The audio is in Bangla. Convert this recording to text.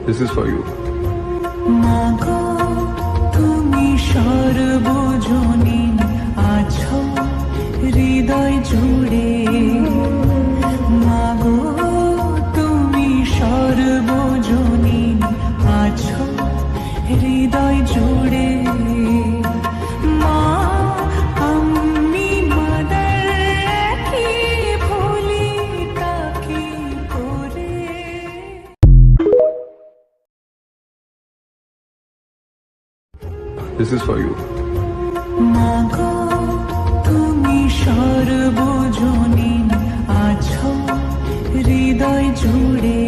This is for you. মাগো তুমি সর্বজনীন আছো হৃদয় জুড়ে, মাগো তুমি সর্বজনীন আছো হৃদয় জুড়ে। মা আমি মাদার কি ভুলি তাকে করে। This is for you. মাগো তুমি সর্বজনীন আছো হৃদয় জুড়ে।